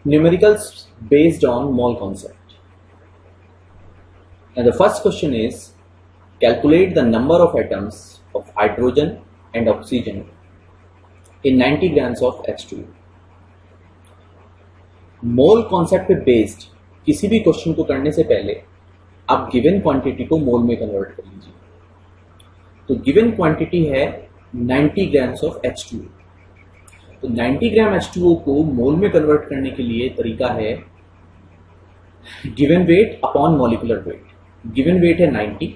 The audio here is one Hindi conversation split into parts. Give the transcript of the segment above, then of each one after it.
numericals based on mole concept. And the first question is, calculate the number of atoms of hydrogen and oxygen in 90 grams of H2O. Mole concept पे बेस्ड किसी भी क्वेश्चन को करने से पहले आप गिवन क्वांटिटी को मोल में कन्वर्ट कर लीजिए। तो गिवन क्वांटिटी है 90 ग्राम्स ऑफ H2O। तो 90 ग्राम H2O को मोल में कन्वर्ट करने के लिए तरीका है given weight upon molecular weight. Given weight है 90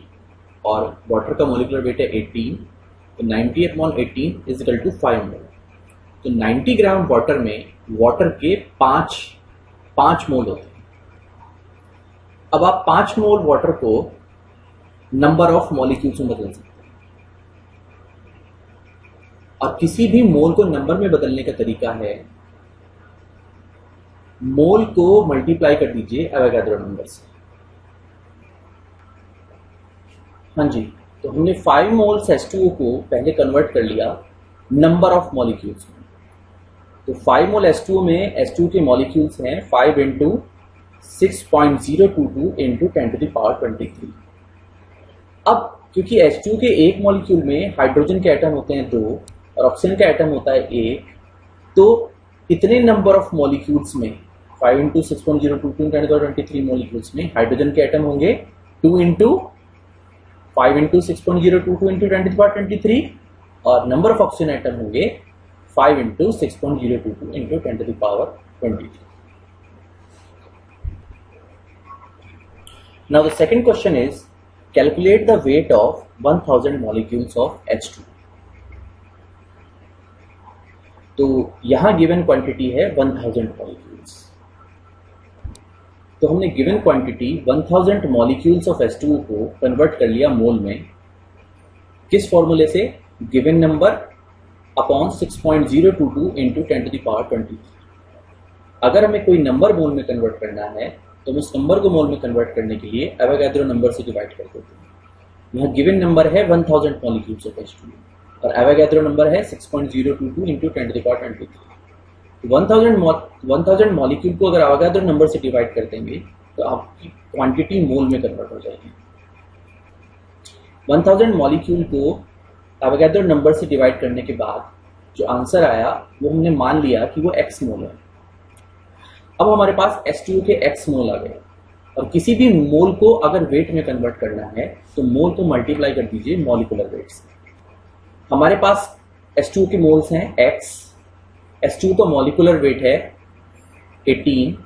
और वाटर का मॉलिक्यूलर वेट है 18, तो 90 अपॉन 18 इज इक्वल टू 5 मोल। तो 90 ग्राम वाटर में वाटर के 5 मोल होते हैं। अब आप 5 मोल वाटर को नंबर ऑफ मॉलिक्यूल्स में बदल सकते हैं, और किसी भी मोल को नंबर में बदलने का तरीका है मोल को मल्टीप्लाई कर दीजिए एवोगाड्रो नंबर से। हाँ जी, तो हमने 5 मोल्स H2O को पहले कन्वर्ट कर लिया नंबर ऑफ मॉलिक्यूल्स में। तो 5 मोल H2O में H2O के मॉलिक्यूल्स हैं 5 into 6.022 into 10 to the power 23। अब क्योंकि H2O के एक मॉलिक्यूल में हाइड्रोजन के एटम होते हैं 2 और ऑक्सीजन का एटम होता है 1, तो इतने नंबर ऑफ मॉलिक्यूल्स में 5 into 6.022 into 10 to power 23 molecules में हाइड्रोजन के एटम होंगे 2 into 5 into 6.022 into 10 to the power 23, और नंबर ऑफ ऑक्सीजन एटम होंगे 5 into 6.022 into 10 to the power 23. Now the second question is, calculate the weight of 1000 molecules of H2. तो यहां गिवन क्वांटिटी है 1000 मॉलिक्यूल्स। तो हमने given quantity 1000 molecules of H2O को कन्वर्ट कर लिया मोल में। किस फॉर्मूले से? Given number upon 6.022 into 10 to the power 23। अगर हमें कोई नंबर मोल में कन्वर्ट करना है तो हम उस नंबर को मोल में कन्वर्ट करने के लिए एवोगाड्रो नंबर से डिवाइड कर देते हैं। यहाँ गिवन नंबर है 1000 मॉलिक्यूल्स ऑफ H2O और एवोगाड्रो नंबर है 6.022 into 10 to the power 23। 1000 molecule को अगर एवोगाड्रो नंबर से डिवाइड कर देंगे तो आपकी क्वांटिटी मोल में कन्वर्ट हो जाएगी। 1000 मॉलिक्यूल को एवोगाड्रो नंबर से डिवाइड करने के बाद जो आंसर आया वो हमने मान लिया कि वो x मोल है। अब हमारे पास H2O के x मोल आ गए, और किसी भी मोल को अगर वेट में कन्वर्ट करना है तो मोल को मल्टीप्लाई कर दीजिए मॉलिक्यूलर वेट से। हमारे पास H2O के मोल्स हैं x, H2O का मॉलिक्यूलर वेट है 18,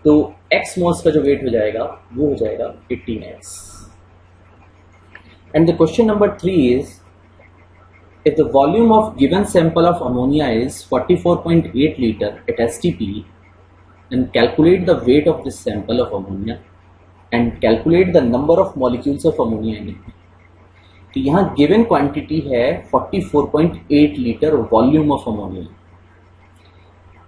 तो x मोल्स का जो वेट हो जाएगा वो हो जाएगा 18x। And the question number 3 is, if the volume of given sample of ammonia is 44.8 liter at STP, then calculate the weight of this sample of ammonia and calculate the number of molecules of ammonia in it. तो यहाँ given quantity है 44.8 liter volume of ammonia।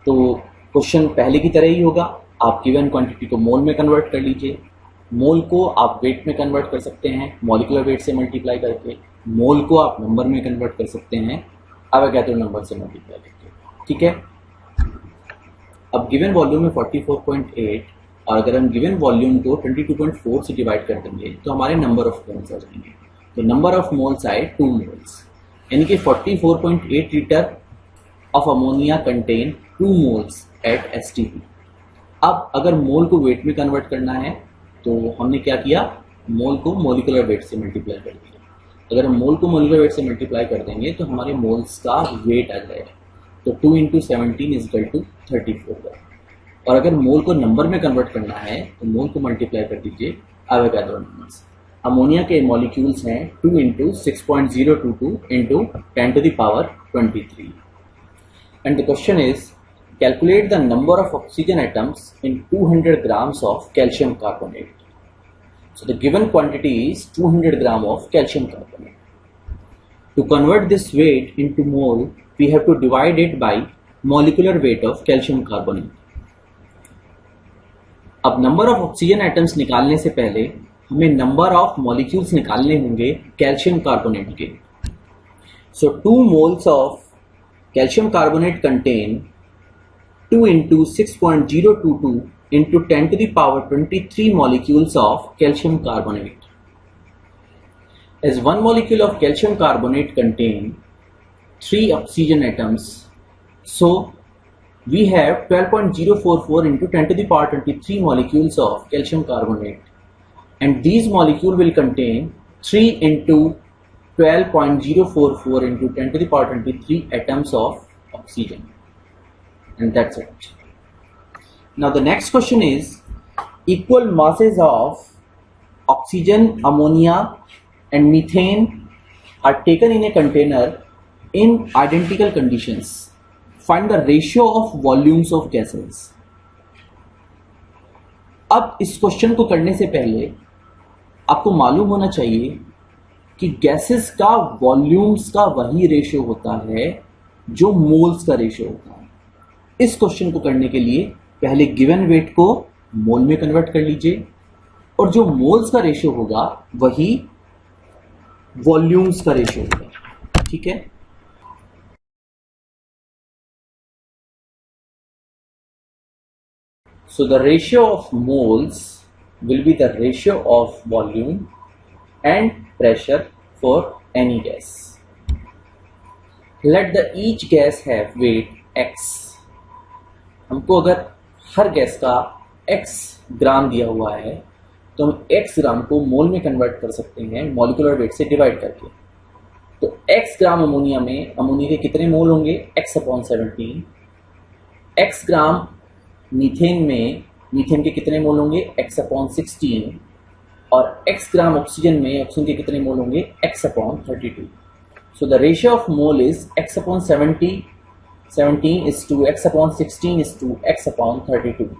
तो क्वेश्चन पहले की तरह ही होगा, आप given quantity को मोल में कन्वर्ट कर लीजिए। मोल को आप वेट में कन्वर्ट कर सकते हैं मॉलिक्यूलर वेट से मल्टीप्लाई करके, मोल को आप नंबर में कन्वर्ट कर सकते हैं एवोगाड्रो नंबर से मल्टीप्लाई करके। ठीक है, अब गिवन वॉल्यूम में 44.8 और अगर हम गिवन वॉल्यूम को 22.4 से डिवाइड कर देंगे तो हमारे नंबर ऑफ मोल्स आ जाएंगे। तो नंबर ऑफ मोल्स आए 2 मोल्स, यानी कि 44.8 litre of ammonia contain 2 moles at STP। अब अगर मोल को वेट में कन्वर्ट करना है तो हमने क्या किया, मोल को मॉलिक्यूलर वेट से मल्टीप्लाई कर दिया। अगर हम मोल को मॉलिक्यूलर वेट से मल्टीप्लाई कर देंगे तो हमारे मोल्स का वेट आ जाएगा। तो 2 इंटू 17 इज इक्वल टू 34। और अगर मोल को नंबर में कन्वर्ट करना है तो मोल को मल्टीप्लाई कर दीजिए एवोगाड्रो नंबर से। अमोनिया के मॉलिक्यूल्स हैं 2 into 6.022 into 10 to the power 23। And the question is, calculate the number of oxygen atoms in 200 grams of calcium carbonate. So the given quantity is 200 gram of calcium carbonate. To convert this weight into mole, we have to divide it by molecular weight of calcium carbonate. अब number of oxygen atoms निकालने से पहले हमें number of molecules निकालने होंगे calcium carbonate के। So 2 moles of calcium carbonate contain 2 into 6.022 into 10 to the power 23 molecules of calcium carbonate. As one molecule of calcium carbonate contains 3 oxygen atoms, so we have 12.044 into 10 to the power 23 molecules of calcium carbonate, and these molecules will contain 3 into 12.044 into 10 to the power 23 atoms of oxygen, and that's it. Now the next question is, equal masses of oxygen, ammonia and methane are taken in a container in identical conditions. Find the ratio of volumes of gases. अब इस क्वेश्चन को करने से पहले आपको मालूम होना चाहिए कि गैसेस का वॉल्यूम्स का वही रेशियो होता है जो मोल्स का रेशियो होता है। इस क्वेश्चन को करने के लिए पहले गिवन वेट को मोल में कन्वर्ट कर लीजिए, और जो मोल्स का रेशियो होगा वही वॉल्यूम्स का रेशियो होगा। ठीक है, so the ratio of moles will be the ratio of volume and pressure for any gas. Let the each gas have weight x. हमको अगर हर गैस का x ग्राम दिया हुआ है तो हम x ग्राम को मोल में कन्वर्ट कर सकते हैं मॉलिक्यूलर वेट से डिवाइड करके। तो x ग्राम अमोनिया में अमोनिया के कितने मोल होंगे? x/17। x ग्राम मीथेन में मीथेन के कितने मोल होंगे? x/16। और x ग्राम ऑक्सीजन में ऑक्सीजन के कितने मोल होंगे? x/32। So the ratio of mole is x/17 is to x/16 is to x/32।